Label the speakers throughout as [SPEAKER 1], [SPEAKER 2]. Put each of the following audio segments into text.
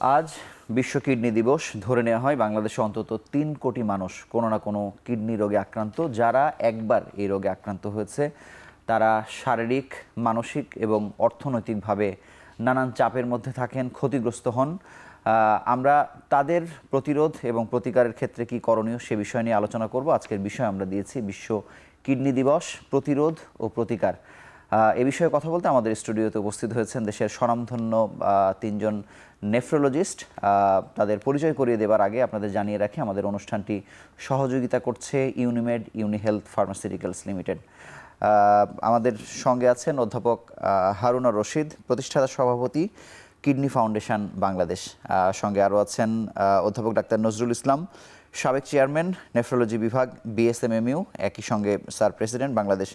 [SPEAKER 1] আজ বিশ্ব কিডনি দিবস। ধরে নেওয়া হয় বাংলাদেশে অন্তত ৩ কোটি মানুষ কোনো না কোনো কিডনি রোগে আক্রান্ত। যারা একবার এই রোগে আক্রান্ত হয়েছে তারা শারীরিক, মানসিক এবং অর্থনৈতিকভাবে নানান চাপের মধ্যে থাকেন, ক্ষতিগ্রস্ত হন। আমরা তাদের প্রতিরোধ এবং প্রতিকারের ক্ষেত্রে কি করণীয় সে বিষয় নিয়ে আলোচনা করব। আজকের বিষয় আমরা দিয়েছি বিশ্ব কিডনি দিবস, প্রতিরোধ ও প্রতিকার। এ বিষয়ে কথা বলতে আমাদের স্টুডিওতে উপস্থিত হয়েছেন দেশের স্বনামধন্য ৩ জন নেফ্রোলজিস্ট। তাদের পরিচয় করিয়ে দেবার আগে আপনাদের জানিয়ে রাখি আমাদের অনুষ্ঠানটি সহযোগিতা করছে ইউনিমেড ইউনিহেলথ ফার্মাসিউটিক্যালস লিমিটেড। আমাদের সঙ্গে আছেন অধ্যাপক হারুনা রশিদ, প্রতিষ্ঠাতা সভাপতি, কিডনি ফাউন্ডেশন বাংলাদেশ। সঙ্গে আরও আছেন অধ্যাপক ডাক্তার নজরুল ইসলাম, সাবেক চেয়ারম্যান, নেফ্রোলজি বিভাগ, বিএসএমএমইউ, একই সঙ্গে sir president Bangladesh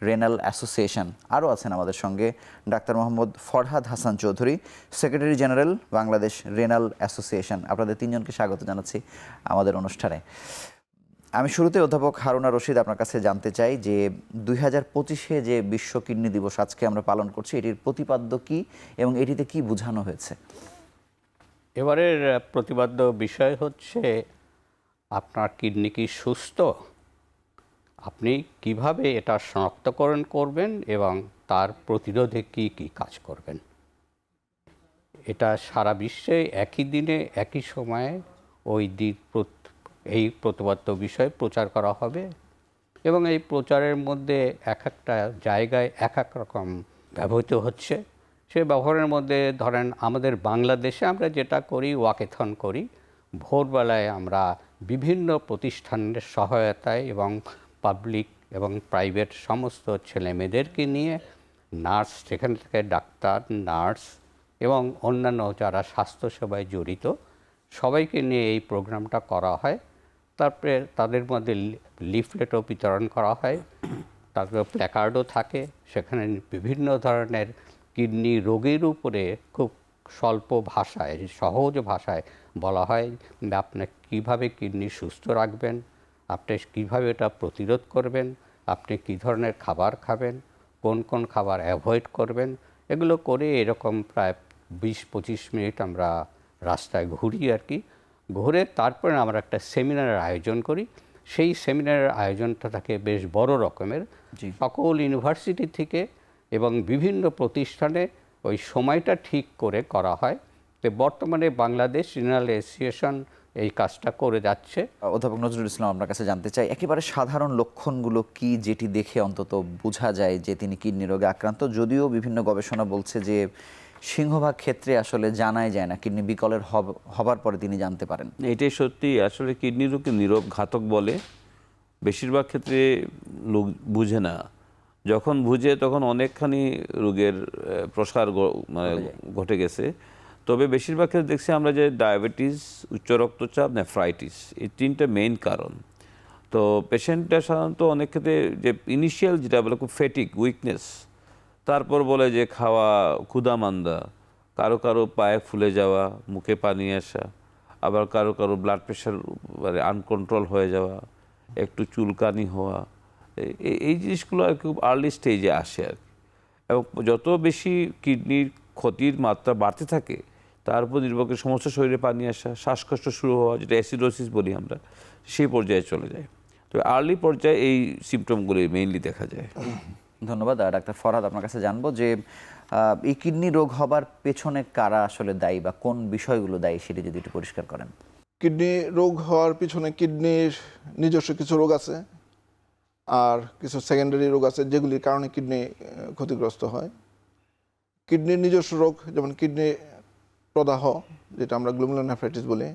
[SPEAKER 1] renal association. আরও আছেন আমাদের সঙ্গে doctor Mohammad Farhad Hasan Chowdhury, secretary general Bangladesh renal association. আপনাদের 3জনকে স্বাগত জানাচ্ছি আমাদের অনুষ্ঠানে। আমি শুরুতে অধ্যাপক হারুনা রশিদ আপনার কাছে জানতে চাই যে 2025-এ যে বিশ্ব কিডনি দিবস আজকে আমরা পালন করছি, এটির প্রতিপাদ্য কী এবং এটিতে কি বোঝানো হয়েছে?
[SPEAKER 2] এবারের প্রতিপাদ্য বিষয় হচ্ছে আপনার কিডনি কি সুস্থ, আপনি কিভাবে এটা শনাক্তকরণ করবেন এবং তার প্রতিরোধে কি কি কাজ করবেন। এটা সারা বিশ্বে একই দিনে একই সময়ে এই প্রতিপাদ্য বিষয় প্রচার করা হবে এবং এই প্রচারের মধ্যে এক একটা জায়গায় এক এক রকম ব্যবহৃত হচ্ছে। সে ব্যবহারের মধ্যে ধরেন আমাদের বাংলাদেশে আমরা যেটা করি, ওয়াকেথন করি। ভোরবেলায় আমরা বিভিন্ন প্রতিষ্ঠানের সহায়তায় এবং পাবলিক এবং প্রাইভেট সমস্ত ছেলেমেয়েদেরকে নিয়ে, নার্স, সেখান থেকে ডাক্তার, নার্স এবং অন্যান্য যারা স্বাস্থ্যসেবায় জড়িত সবাইকে নিয়ে এই প্রোগ্রামটা করা হয়। তারপরে তাদের মধ্যে লিফলেটও বিতরণ করা হয়, তারপরে প্ল্যাকার্ডও থাকে। সেখানে বিভিন্ন ধরনের কিডনি রোগের উপরে খুব স্বল্প ভাষায়, সহজ ভাষায় বলা হয় যে আপনি কীভাবে কিডনি সুস্থ রাখবেন, আপনি কীভাবে এটা প্রতিরোধ করবেন, আপনি কী ধরনের খাবার খাবেন, কোন কোন খাবার অ্যাভয়েড করবেন। এগুলো করে এরকম প্রায় 20-25 মিনিট আমরা রাস্তায় ঘুরি আর কি। ঘুরে তারপরে আমরা একটা সেমিনারের আয়োজন করি। সেই সেমিনারের আয়োজনটা থাকে বেশ বড় রকমের, সকল ইউনিভার্সিটি থেকে এবং বিভিন্ন প্রতিষ্ঠানে ওই সময়টা ঠিক করে করা হয়। তো বর্তমানে বাংলাদেশ রেনাল অ্যাসোসিয়েশন এই কাজটা করে যাচ্ছে।
[SPEAKER 1] অধ্যাপক নজরুল ইসলাম, আপনার কাছে জানতে চাই একেবারে সাধারণ লক্ষণগুলো কি যেটি দেখে অন্তত বোঝা যায় যে তিনি কিডনি রোগে আক্রান্ত? যদিও বিভিন্ন গবেষণা বলছে যে সিংহভাগ ক্ষেত্রে আসলে জানাই যায় না, কিডনি বিকলের হবার পরে তিনি জানতে পারেন।
[SPEAKER 3] এটাই সত্যি। আসলে কিডনি রোগকে নীরব ঘাতক বলে। বেশিরভাগ ক্ষেত্রে লোক বুঝে না, যখন বুঝে তখন অনেকখানি রোগের প্রসার মানে ঘটে গেছে। তবে বেশিরভাগ ক্ষেত্রে দেখছি আমরা যে ডায়াবেটিস, উচ্চ রক্তচাপ, নেফ্রাইটিস, এই 3টা মেইন কারণ। তো পেশেন্টটা সাধারণত অনেক ক্ষেত্রে যে ইনিশিয়াল যেটা বলে খুব ফ্যাটিক, উইকনেস, তারপর বলে যে খাওয়া, ক্ষুধা মান্দা, কারো কারো পায়ে ফুলে যাওয়া, মুখে পানি আসা, আবার কারো কারো ব্লাড প্রেশার মানে আনকন্ট্রোল হয়ে যাওয়া, একটু চুলকানি হওয়া, এই জিনিসগুলো আর খুব আর্লি স্টেজে আসে আর কি। এবং যত বেশি কিডনির ক্ষতির মাত্রা বাড়তে থাকে তার উপর নির্ভর করে সমস্ত শরীরে পানি আসা, শ্বাসকষ্ট শুরু হওয়া, যেটা অ্যাসিডোসিস বলি আমরা, সেই পর্যায়ে চলে যায়। তো আর্লি পর্যায়ে এই সিমটমগুলি মেইনলি দেখা যায়।
[SPEAKER 1] ধন্যবাদ। ডাক্তার ফরহাদ, আপনার কাছে জানবো যে এই কিডনি রোগ হবার পেছনে কারা আসলে দায়ী বা কোন বিষয়গুলো দায়ী সেটি যদি একটু পরিষ্কার করেন।
[SPEAKER 4] কিডনি রোগ হওয়ার পিছনে কিডনির নিজস্ব কিছু রোগ আছে আর কিছু সেকেন্ডারি রোগ আছে যেগুলির কারণে কিডনি ক্ষতিগ্রস্ত হয়। কিডনির নিজস্ব রোগ যেমন কিডনি প্রদাহ, যেটা আমরা গ্লোমেরুলোনেফ্রাইটিস বলি,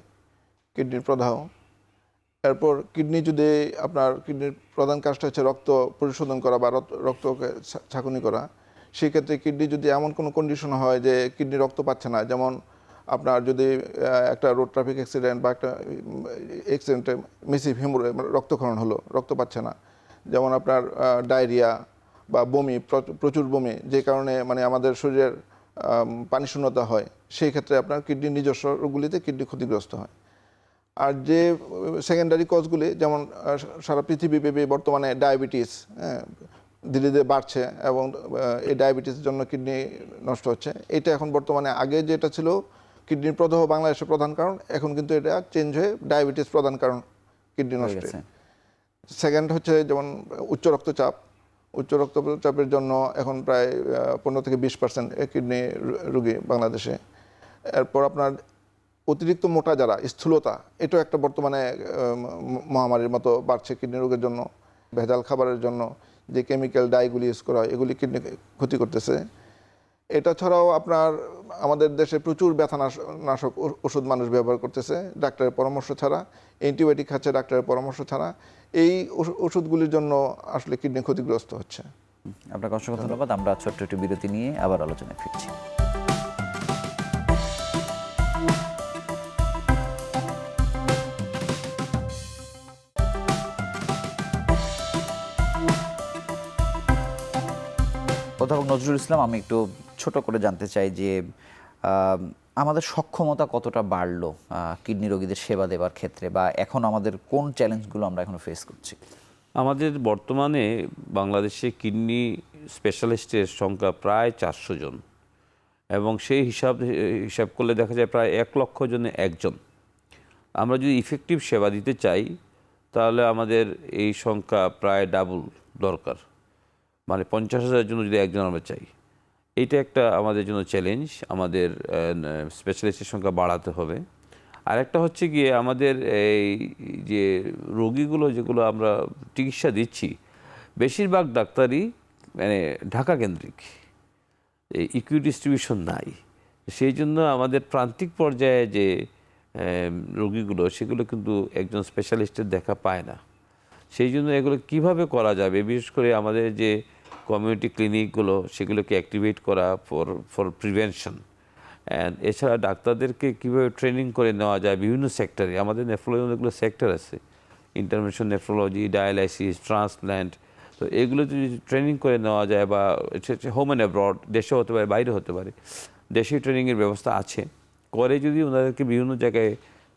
[SPEAKER 4] কিডনির প্রদাহ। এরপর কিডনি যদি আপনার কিডনির প্রধান কাজটা হচ্ছে রক্ত পরিশোধন করা বা রক্তকে ছাঁকুনি করা, সেক্ষেত্রে কিডনি যদি এমন কোনো কন্ডিশন হয় যে কিডনি রক্ত পাচ্ছে না, যেমন আপনার যদি একটা রোড ট্রাফিক অ্যাক্সিডেন্ট বা একটা অ্যাক্সিডেন্টে মেসিভ রক্তক্ষরণ হলো, রক্ত পাচ্ছে না, যেমন আপনার ডায়রিয়া বা বমি, প্রচুর বমি, যে কারণে মানে আমাদের শরীরের পানি শূন্যতা হয়, সেই ক্ষেত্রে আপনার কিডনির নিজস্ব রোগগুলিতে কিডনি ক্ষতিগ্রস্ত হয়। আর যে সেকেন্ডারি কজগুলি, যেমন সারা পৃথিবীব্যাপী বর্তমানে ডায়াবেটিস ধীরে ধীরে বাড়ছে এবং এই ডায়াবেটিসের জন্য কিডনি নষ্ট হচ্ছে। এটা এখন বর্তমানে, আগে যেটা ছিল কিডনির প্রদাহ বাংলাদেশের প্রধান কারণ, এখন কিন্তু এটা চেঞ্জ হয়ে ডায়াবেটিস প্রধান কারণ কিডনি
[SPEAKER 1] হয়ে
[SPEAKER 4] নষ্টের।
[SPEAKER 1] গেছে।
[SPEAKER 4] সেকেন্ড হচ্ছে যেমন উচ্চ রক্তচাপ। উচ্চ রক্তচাপের জন্য এখন প্রায় 15 থেকে 20% কিডনি রোগী বাংলাদেশে। এরপর আপনার অতিরিক্ত মোটা যারা, স্থূলতা, এটাও একটা বর্তমানে মহামারীর মতো বাড়ছে কিডনি রোগের জন্য। ভেজাল খাবারের জন্য যে কেমিক্যাল ডাইগুলি ইউজ করা হয় এগুলি কিডনি ক্ষতি করতেছে। এটা ছাড়াও আপনার আমাদের দেশে প্রচুর ব্যথানাশক ওষুধ মানুষ ব্যবহার করতেছে ডাক্তারের পরামর্শ ছাড়া, অ্যান্টিবায়োটিক খাচ্ছে ডাক্তারের পরামর্শ ছাড়া। এই ওষুধগুলির জন্য আসলে কিডনি ক্ষতিগ্রস্ত হচ্ছে।
[SPEAKER 1] আপনাকে অসংখ্য ধন্যবাদ। আমরা ছোট্ট একটু বিরতি নিয়ে আবার আলোচনায় ফিরছি। অধ্যাপক নজরুল ইসলাম, আমি একটু ছোট করে জানতে চাই যে আমাদের সক্ষমতা কতটা বাড়লো কিডনি রোগীদের সেবা দেওয়ার ক্ষেত্রে, বা এখন আমাদের কোন চ্যালেঞ্জগুলো আমরা এখনো ফেস করছি?
[SPEAKER 3] আমাদের বর্তমানে বাংলাদেশে কিডনি স্পেশালিস্টের সংখ্যা প্রায় 400 জন, এবং সেই হিসাব করলে দেখা যায় প্রায় 1 লক্ষ জনে একজন। আমরা যদি ইফেক্টিভ সেবা দিতে চাই তাহলে আমাদের এই সংখ্যা প্রায় ডাবল দরকার, মানে 50,000 জন্য যদি একজন আমরা চাই। এইটা একটা আমাদের জন্য চ্যালেঞ্জ, আমাদের স্পেশালিস্টের সংখ্যা বাড়াতে হবে। আরেকটা হচ্ছে গিয়ে আমাদের এই যে রোগীগুলো যেগুলো আমরা চিকিৎসা দিচ্ছি, বেশিরভাগ ডাক্তারই মানে ঢাকা কেন্দ্রিক, এই ইকুই ডিস্ট্রিবিউশন নাই। সেই জন্য আমাদের প্রান্তিক পর্যায়ে যে রোগীগুলো, সেগুলো কিন্তু একজন স্পেশালিস্টের দেখা পায় না। সেই জন্য এগুলো কিভাবে করা যাবে, বিশেষ করে আমাদের যে কমিউনিটি ক্লিনিকগুলো, সেগুলোকে অ্যাক্টিভেট করা ফর প্রিভেনশন। অ্যান্ড এছাড়া ডাক্তারদেরকে কীভাবে ট্রেনিং করে নেওয়া যায় বিভিন্ন সেক্টরে। আমাদের নেফ্রোলজি অনেকগুলো সেক্টর আছে, ইন্টারভেনশন নেফ্রোলজি, ডায়ালাইসিস, ট্রান্সপ্ল্যান্ট। তো এগুলো যদি ট্রেনিং করে নেওয়া যায়, বা হোম অ্যান্ড অ্যাব্রড, দেশে হতে পারে বাইরে হতে পারে, দেশে ট্রেনিংয়ের ব্যবস্থা আছে, করে যদি ওনাদেরকে বিভিন্ন জায়গায়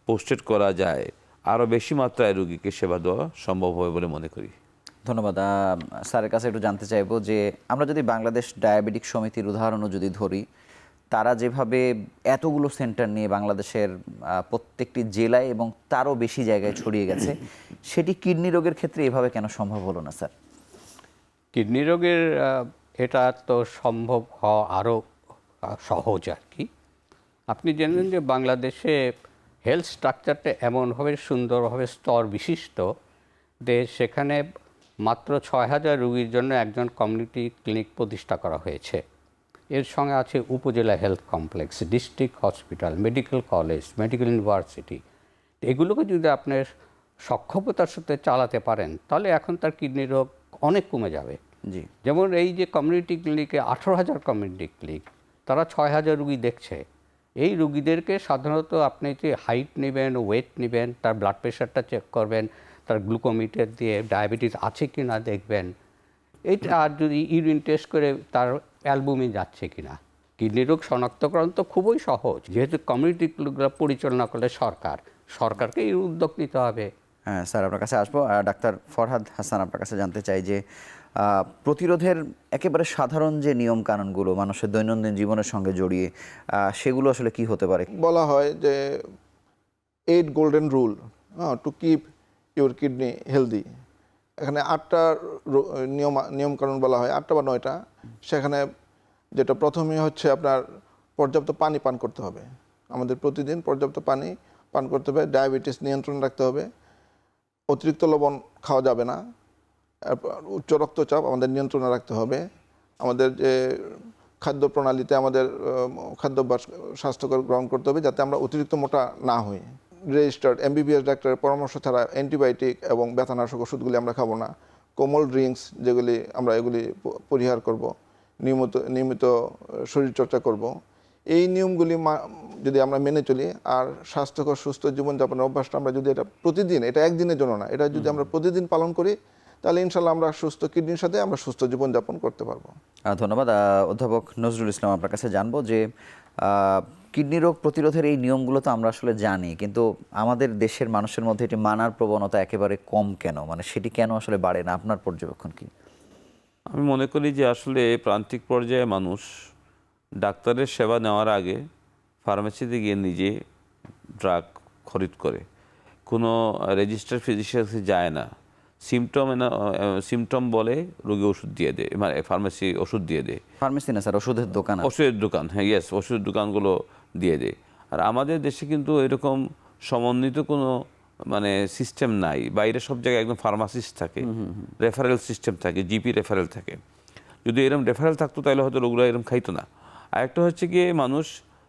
[SPEAKER 3] পোস্টেড করা যায়, আরও বেশি মাত্রায় রোগীকে সেবা দেওয়া সম্ভব হবে বলে মনে করি।
[SPEAKER 1] ধন্যবাদ। স্যারের কাছে একটু জানতে চাইবো যে আমরা যদি বাংলাদেশ ডায়াবেটিক সমিতির উদাহরণও যদি ধরি, তারা যেভাবে এতগুলো সেন্টার নিয়ে বাংলাদেশের প্রত্যেকটি জেলায় এবং তারও বেশি জায়গায় ছড়িয়ে গেছে, সেটি কিডনি রোগের ক্ষেত্রে এভাবে কেন সম্ভব হলো না স্যার?
[SPEAKER 2] কিডনি রোগের এটা তো সম্ভব হওয়া আরও সহজ আর কি। আপনি জানেন যে বাংলাদেশে হেলথ স্ট্রাকচারটা এমনভাবে সুন্দরভাবে স্তর বিশিষ্ট দেশ, সেখানে মাত্র 6,000 রোগীর জন্য একজন কমিউনিটি ক্লিনিক প্রতিষ্ঠা করা হয়েছে। এর সঙ্গে আছে উপজেলা health complex, district hospital, medical college, medical university. এগুলোকে যদি আপনার সক্ষমতার সাথে চালাতে পারেন তাহলে এখন তার কিডনি রোগ অনেক কমে যাবে।
[SPEAKER 1] জি,
[SPEAKER 2] যেমন এই যে কমিউনিটি ক্লিনিকে 18,000 কমিউনিটি ক্লিনিক, তারা 6,000 রুগী দেখছে। এই রুগীদেরকে সাধারণত আপনি যে হাইট নেবেন, ওয়েট নেবেন, তার ব্লাড প্রেশারটা চেক করবেন, তার গ্লুকোমিটার দিয়ে ডায়াবেটিস আছে কি না দেখবেন, এইটা। আর যদি ইউরিন টেস্ট করে তার অ্যালবুমিন যাচ্ছে কি না। কিডনি রোগ শনাক্তকরণ তো খুবই সহজ, যেহেতু কমিউনিটি ক্লিনিকগুলো পরিচালনা করলে সরকারকে এই উদ্যোগ নিতে হবে।
[SPEAKER 1] হ্যাঁ স্যার, আপনার কাছে আসবো। ডাক্তার ফরহাদ হাসান, আপনার কাছে জানতে চাই যে প্রতিরোধের একেবারে সাধারণ যে নিয়ম কানুনগুলো মানুষের দৈনন্দিন জীবনের সঙ্গে জড়িয়ে, সেগুলো আসলে কি হতে পারে?
[SPEAKER 4] বলা হয় যে 8 golden rule to keep your kidney healthy. এখানে 8টা নিয়মকানুন বলা হয়, 8টা বা 9টা। সেখানে যেটা প্রথমেই হচ্ছে আপনার পর্যাপ্ত পানি পান করতে হবে। আমাদের প্রতিদিন পর্যাপ্ত পানি পান করতে হবে। ডায়াবেটিস নিয়ন্ত্রণ রাখতে হবে। অতিরিক্ত লবণ খাওয়া যাবে না। উচ্চ রক্তচাপ আমাদের নিয়ন্ত্রণে রাখতে হবে। আমাদের যে খাদ্য প্রণালীতে আমাদের খাদ্যাভ্যাস স্বাস্থ্যকর গ্রহণ করতে হবে, যাতে আমরা অতিরিক্ত মোটা না হই। রেজিস্টার্ড MBBS ডাক্তারের পরামর্শ ছাড়া অ্যান্টিবায়োটিক এবং ব্যথানাশক ওষুধগুলি আমরা খাবো না। কোমল ড্রিঙ্কস যেগুলি আমরা এগুলি পরিহার করব। নিয়মিত শরীরচর্চা করব। এই নিয়মগুলি যদি আমরা মেনে চলি, আর স্বাস্থ্যকর সুস্থ জীবনযাপনের অভ্যাসটা আমরা যদি এটা প্রতিদিন, এটা একদিনের জন্য না, এটা যদি আমরা প্রতিদিন পালন করি, তাহলে ইনশাল্লাহ আমরা সুস্থ কিডনির সাথে আমরা সুস্থ জীবনযাপন করতে পারবো।
[SPEAKER 1] ধন্যবাদ। অধ্যাপক নজরুল ইসলাম, আপনার কাছে জানবো যে কিডনি রোগ প্রতিরোধের এই নিয়মগুলো তো আমরা আসলে জানি, কিন্তু আমাদের দেশের মানুষের মধ্যে এটি মানার প্রবণতা একেবারে কম কেন? মানে সেটি কেন আসলে বাড়ে না? আপনার পর্যবেক্ষণ কি?
[SPEAKER 3] আমি মনে করি যে আসলে প্রান্তিক পর্যায়ে মানুষ ডাক্তারের সেবা নেওয়ার আগে ফার্মেসিতে গিয়ে নিজে ড্রাগ খরিদ করে, কোনো রেজিস্টার্ড ফিজিশিয়ানসে যায় না, সিমটম বলে রোগী ওষুধ দিয়ে দেয়, মানে ফার্মেসি ওষুধ দিয়ে দেয়।
[SPEAKER 1] ফার্মেসি না স্যার, ওষুধের দোকান আছে।
[SPEAKER 3] ওষুধের দোকান, হ্যাঁ, ইয়েস, ওষুধের দোকানগুলো দিয়ে দেয়। আর আমাদের দেশে কিন্তু এরকম সমন্বিত কোনো মানে সিস্টেম নাই। বাইরে সব জায়গায় একদম ফার্মাসিস্ট থাকে, রেফারেল সিস্টেম থাকে, জিপি রেফারেল থাকে। যদি এরকম রেফারেল থাকতো তাহলে হয়তো রোগীরা এরকম খাইতো না। আরেকটা হচ্ছে গিয়ে মানুষ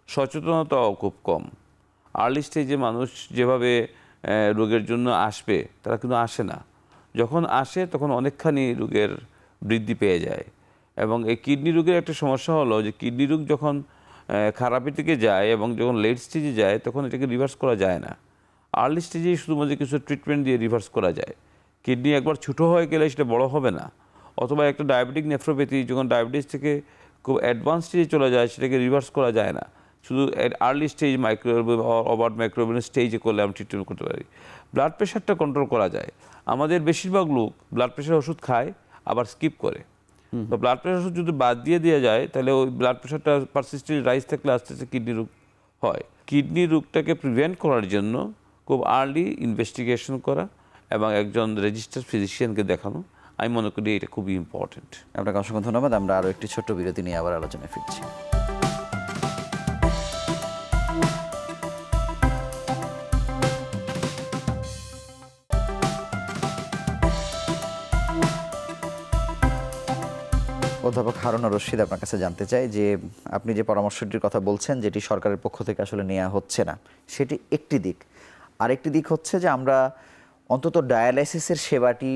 [SPEAKER 3] সচেতনতাও খুব কম। আর্লি স্টেজে মানুষ যেভাবে রোগের জন্য আসবে তারা কিন্তু আসে না। যখন আসে তখন অনেকখানি রোগের বৃদ্ধি পেয়ে যায়। এবং এই কিডনি রোগের একটা সমস্যা হলো যে কিডনি রোগ যখন খারাপের দিকে যায় এবং যখন লেট স্টেজে যায় তখন এটাকে রিভার্স করা যায় না। আর্লি স্টেজেই শুধুমাত্র কিছু ট্রিটমেন্ট দিয়ে রিভার্স করা যায়। কিডনি একবার ছোটো হয়ে গেলে সেটা বড় হবে না। অথবা একটা ডায়াবেটিক নেফ্রোপ্যাথি যখন ডায়াবেটিস থেকে খুব অ্যাডভান্স স্টেজে চলে যায় সেটাকে রিভার্স করা যায় না। শুধু আর্লি স্টেজ মাইক্রোওয়েভ অবার্ট মাইক্রোওয়েভ স্টেজে করলে আমরা ট্রিটমেন্ট করতে পারি। ব্লাড প্রেশারটা কন্ট্রোল করা যায়। আমাদের বেশিরভাগ লোক ব্লাড প্রেশার ওষুধ খায় আবার স্কিপ করে। তো ব্লাড প্রেশার ওষুধ যদি বাদ দিয়ে যায় তাহলে ওই ব্লাড প্রেশারটা পারসিস্টেন্ট রাইজ থাকলে আস্তে আস্তে কিডনি রোগ হয়। কিডনি রোগটাকে প্রিভেন্ট করার জন্য খুব আর্লি ইনভেস্টিগেশন করা এবং একজন রেজিস্টার্ড ফিজিশিয়ানকে দেখানো, আমি মনে করি এটা খুবই ইম্পর্টেন্ট।
[SPEAKER 1] আপনাকে অসংখ্য ধন্যবাদ। আমরা আরও একটি ছোট্ট বিরতি নিয়ে আবার আলোচনায় ফিরছি। অধ্যাপক হারুন রশিদ, আপনার কাছে জানতে চাই যে আপনি যে পরামর্শটির কথা বলছেন যেটি সরকারের পক্ষ থেকে আসলে নেওয়া হচ্ছে না, সেটি একটি দিক। আরেকটি দিক হচ্ছে যে আমরা অন্তত ডায়ালাইসিসের সেবাটি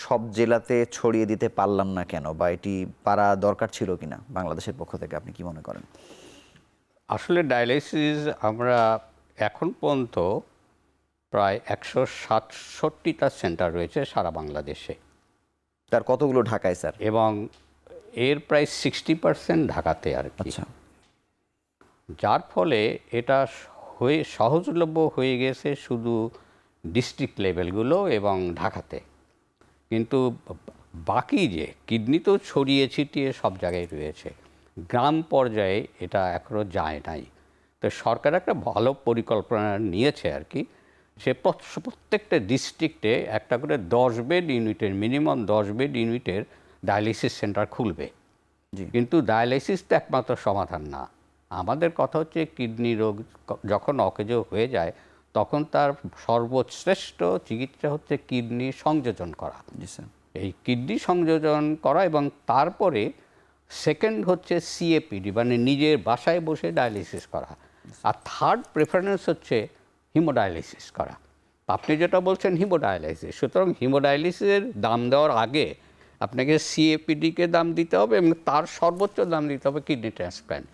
[SPEAKER 1] সব জেলাতে ছড়িয়ে দিতে পারলাম না কেন, বা এটি পারা দরকার ছিল কিনা বাংলাদেশের পক্ষ থেকে, আপনি কি মনে করেন?
[SPEAKER 2] আসলে ডায়ালাইসিস আমরা এখন পর্যন্ত প্রায় 167টা সেন্টার রয়েছে সারা বাংলাদেশে,
[SPEAKER 1] তার কতগুলো ঢাকায় স্যার?
[SPEAKER 2] এবং এর প্রায় 60% ঢাকাতে আর কি।
[SPEAKER 1] আচ্ছা,
[SPEAKER 2] যার ফলে এটা সহজলভ্য হয়ে গেছে শুধু ডিস্ট্রিক্ট লেভেলগুলো এবং ঢাকাতে। কিন্তু বাকি যে কিডনি তো ছড়িয়ে ছিটিয়ে সব জায়গায় রয়েছে, গ্রাম পর্যায়ে এটা এখনও যায় নাই। তো সরকার একটা ভালো পরিকল্পনা নিয়েছে আর কি, সে প্রত্যেকটা ডিস্ট্রিক্টে একটা করে 10 বেড ইউনিটের, মিনিমাম 10 বেড ইউনিটের ডায়ালিসিস সেন্টার খুলবে। কিন্তু ডায়ালিসিস তো একমাত্র সমাধান না। আমাদের কথা হচ্ছে কিডনি রোগ যখন অকেজো হয়ে যায় তখন তার সর্বশ্রেষ্ঠ চিকিৎসা হচ্ছে কিডনি সংযোজন করা।
[SPEAKER 1] জি স্যার।
[SPEAKER 2] এই কিডনি সংযোজন করা, এবং তারপরে সেকেন্ড হচ্ছে সিএপিডি, মানে নিজের বাসায় বসে ডায়ালিসিস করা। আর থার্ড প্রেফারেন্স হচ্ছে হিমোডায়ালিসিস করা। আপনি যেটা বলছেন হিমোডায়ালিসিস, সুতরাং হিমোডায়ালিসিসের দাম দেওয়ার আগে আপনাকে সিএপিডিকে দাম দিতে হবে এবং তার সর্বোচ্চ দাম দিতে হবে কিডনি ট্রান্সপ্ল্যান্ট।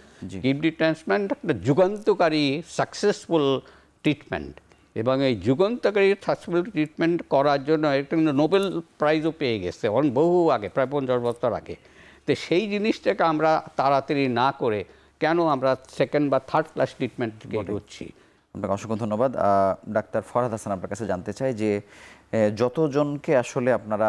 [SPEAKER 2] কিডনি ট্রান্সপ্ল্যান্ট একটা যুগান্তকারী সাকসেসফুল ট্রিটমেন্ট, এবং এই যুগান্তকারী সাকসেসফুল ট্রিটমেন্ট করার জন্য একটা নোবেল প্রাইজও পেয়ে গেছে বহু আগে, প্রায় 50 বছর আগে। তো সেই জিনিসটাকে আমরা তাড়াতাড়ি না করে কেন আমরা সেকেন্ড বা থার্ড ক্লাস ট্রিটমেন্ট থেকে এগোচ্ছি?
[SPEAKER 1] আপনাকে অসংখ্য ধন্যবাদ। ডাক্তার ফরহাদ হাসান, আপনার কাছে জানতে চাই যে যতজনকে আসলে আপনারা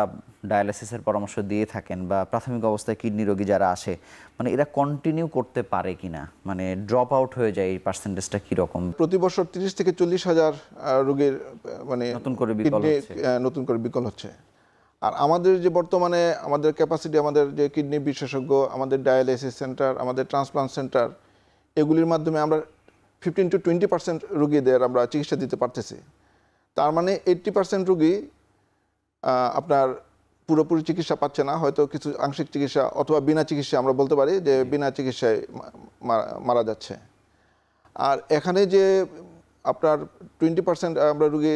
[SPEAKER 1] ডায়ালিসিসের পরামর্শ দিয়ে থাকেন বা প্রাথমিক অবস্থায় কিডনি রোগী যারা আসে, মানে এরা কন্টিনিউ করতে পারে কিনা, মানে ড্রপ আউট হয়ে যায় এই পার্সেন্টেজটা কীরকম?
[SPEAKER 4] প্রতি বছর 30 থেকে 40 হাজার রোগীর মানে
[SPEAKER 1] নতুন করে বিকল হচ্ছে।
[SPEAKER 4] নতুন করে বিকল হচ্ছে। আর আমাদের যে বর্তমানে আমাদের ক্যাপাসিটি, আমাদের যে কিডনি বিশেষজ্ঞ, আমাদের ডায়ালাইসিস সেন্টার, আমাদের ট্রান্সপ্লান্ট সেন্টার, এগুলির মাধ্যমে আমরা 15 to 20% রোগীদের আমরা চিকিৎসা দিতে পারতেছি। তার মানে 80% রোগী আপনার পুরোপুরি চিকিৎসা পাচ্ছে না, হয়তো কিছু আংশিক চিকিৎসা অথবা বিনা চিকিৎসা, আমরা বলতে পারি যে বিনা চিকিৎসায় মারা যাচ্ছে। আর এখানে যে আপনার 20% আমরা রোগী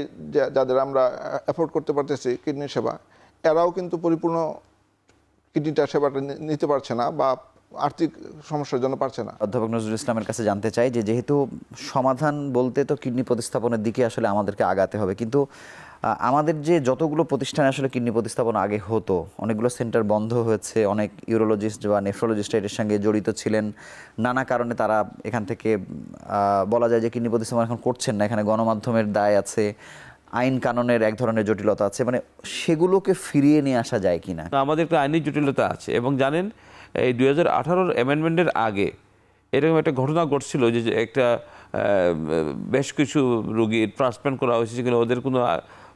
[SPEAKER 4] যাদের আমরা অ্যাফোর্ড করতে পারতেছি কিডনির সেবা, এরাও কিন্তু পরিপূর্ণ কিডনিটা সেবাটা নিতে পারছে না বা আর্থিক সমস্যার জন্য পারছে না।
[SPEAKER 1] অধ্যাপক নজরুল ইসলামের কাছে জানতে চাই যে যেহেতু সমাধান বলতে তো কিডনি প্রতিস্থাপনের দিকে আসলে আমাদেরকে আগাতে হবে, কিন্তু আমাদের যে যতগুলো প্রতিষ্ঠানে আসলে কিডনি প্রতিস্থাপন আগে হতো, অনেকগুলো সেন্টার বন্ধ হয়েছে, অনেক ইউরোলজিস্ট বা নেফ্রোলজিস্ট এর সঙ্গে জড়িত ছিলেন, নানা কারণে তারা এখান থেকে বলা যায় যে কিডনি প্রতিস্থাপন এখন করছেন না। এখানে গণমাধ্যমের দায় আছে, আইন কানুনের এক ধরনের জটিলতা আছে, মানে সেগুলোকে ফিরিয়ে নিয়ে আসা যায় কিনা?
[SPEAKER 3] আমাদের একটা আইনি জটিলতা আছে, এবং জানেন এই 2018 অ্যামেন্ডমেন্টের আগে এরকম একটা ঘটনা ঘটছিল যে যে একটা বেশ কিছু রোগীর ট্রান্সপ্লান্ট করা হয়েছে, সেখানে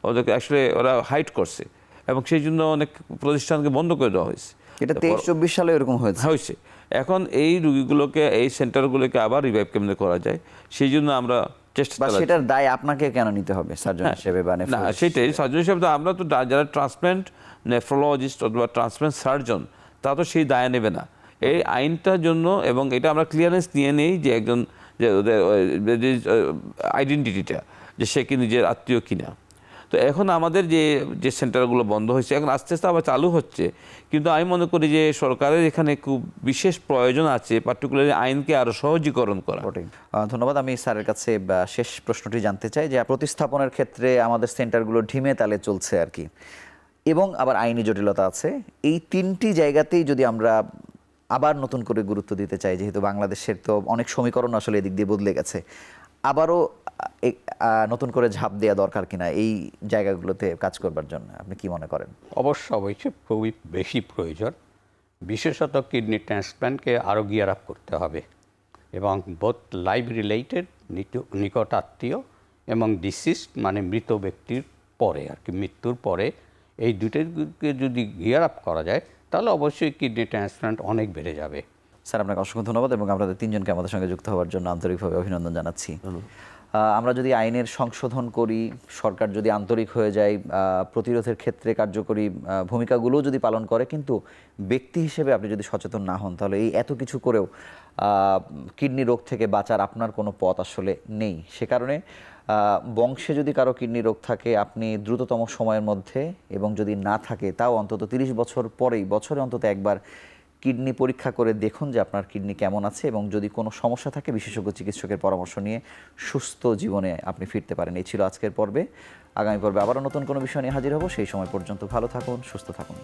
[SPEAKER 3] ওদেরকে আসলে ওরা হাইড করছে এবং সেই জন্য অনেক প্রতিষ্ঠানকে বন্ধ করে দেওয়া হয়েছে।
[SPEAKER 1] এটা 23-24 সালে এরকম হয়েছে।
[SPEAKER 3] হয়েছে। এখন এই রোগীগুলোকে, এই সেন্টারগুলোকে আবার রিভাইভ কেমনে করা যায়, সেই জন্য আমরা চেষ্টা
[SPEAKER 1] বা
[SPEAKER 3] চালাচ্ছি।
[SPEAKER 1] সেটার দায় আপনাকে কেন নিতে হবে সার্জন হিসেবে বা
[SPEAKER 3] না,
[SPEAKER 1] nephrologist
[SPEAKER 3] সেটাই
[SPEAKER 1] হিসেবে?
[SPEAKER 3] সার্জন হিসেবে তো আমরা তো যারা ট্রান্সপ্লান্ট নেফ্রোলজিস্ট অথবা ট্রান্সপ্লান্ট সার্জন, তা তো সেই দায় নেবে না এই আইনটার জন্য। এবং এটা আমরা ক্লিয়ারেন্স নিয়ে নেই যে একজন যে ওদের আইডেন্টিটিটা, যে সে কি নিজের আত্মীয় কিনা। তো এখন আমাদের যে সেন্টারগুলো বন্ধ হয়েছে, এখন আস্তে আস্তে আবার চালু হচ্ছে, কিন্তু আমি মনে করি যে সরকারের এখানে খুব বিশেষ প্রয়োজন আছে, পার্টিকুলারলি আইনকে আরও সহজীকরণ করা।
[SPEAKER 1] বটেই। ধন্যবাদ। আমি স্যারের কাছে শেষ প্রশ্নটি জানতে চাই যে প্রতিস্থাপনের ক্ষেত্রে আমাদের সেন্টারগুলো ঢিমে তালে চলছে আর কি, এবং আবার আইনি জটিলতা আছে। এই তিনটি জায়গাতেই যদি আমরা আবার নতুন করে গুরুত্ব দিতে চাই, যেহেতু বাংলাদেশের তো অনেক সমীকরণ আসলে এদিক দিয়ে বদলে গেছে, আবারও নতুন করে ঝাঁপ দেওয়া দরকার কিনা এই জায়গাগুলোতে কাজ করবার জন্য, আপনি কি মনে করেন?
[SPEAKER 2] অবশ্যই খুবই বেশি প্রয়োজন। বিশেষত কিডনি ট্রান্সপ্ল্যান্টকে আরও গিয়ার আপ করতে হবে এবং বোথ লাইভ রিলেটেড, নিকট আত্মীয় এবং ডিসিসড মানে মৃত ব্যক্তির পরে আর কি, মৃত্যুর পরে এই দুটোকে যদি গিয়ার আপ করা যায় তাহলে অবশ্যই কিডনি ট্রান্সপ্ল্যান্ট অনেক বেড়ে যাবে।
[SPEAKER 1] স্যার, আপনাকে অসংখ্য ধন্যবাদ এবং আপনাদের তিনজনকে আমাদের সঙ্গে যুক্ত হওয়ার জন্য আন্তরিকভাবে অভিনন্দন জানাচ্ছি। আমরা যদি আইনের সংশোধন করি, সরকার যদি আন্তরিক হয়ে যায়, প্রতিরোধের ক্ষেত্রে কার্যকরী ভূমিকাগুলোও যদি পালন করে, কিন্তু ব্যক্তি হিসেবে আপনি যদি সচেতন না হন, তাহলে এই এত কিছু করেও কিডনি রোগ থেকে বাঁচার আপনার কোনো পথ আসলে নেই। সে কারণে বংশে যদি কারো কিডনি রোগ থাকে, আপনি দ্রুততম সময়ের মধ্যে, এবং যদি না থাকে তাও অন্তত 30 বছর পরেই বছরে অন্তত একবার কিডনি পরীক্ষা করে দেখুন যে আপনার কিডনি কেমন আছে, এবং যদি কোনো সমস্যা থাকে বিশেষজ্ঞ চিকিৎসকের পরামর্শ নিয়ে সুস্থ জীবনে আপনি ফিরতে পারেন। এই ছিল আজকের পর্বে। আগামী পর্বে আবারও নতুন কোনো বিষয় নিয়ে হাজির হব। সেই সময় পর্যন্ত ভালো থাকুন, সুস্থ থাকুন।